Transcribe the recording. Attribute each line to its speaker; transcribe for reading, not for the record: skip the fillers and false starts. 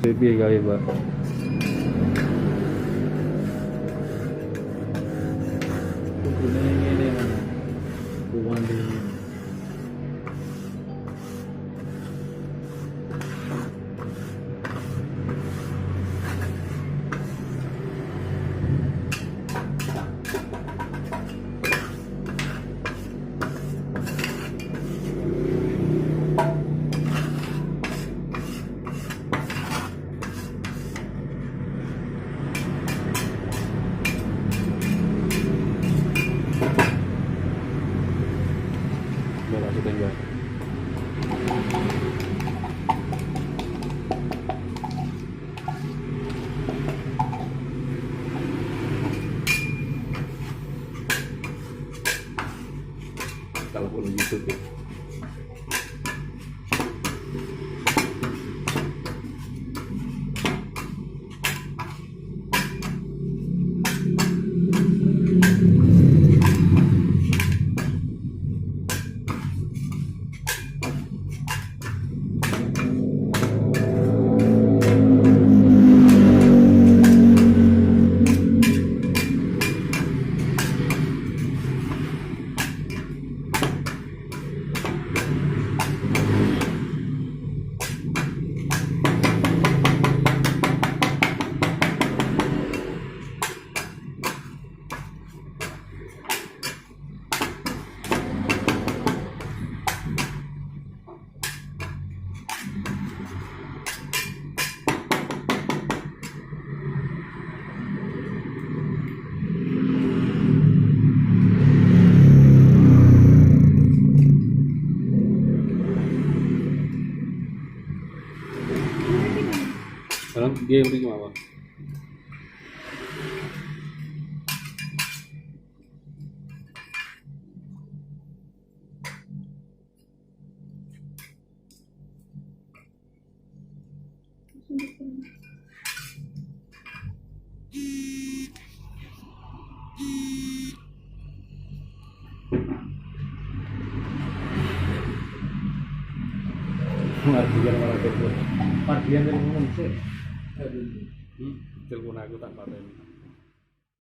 Speaker 1: Piye kali, Mbak?
Speaker 2: Tukune ngene Mas. Bukan di
Speaker 1: Mbak kasih tinggal. Kalau perlu YouTube ya. Sekarang dia yang beri apa?
Speaker 2: margian malah telepon. Margian dari ngomong sih.
Speaker 1: Telepon aku tak pateni.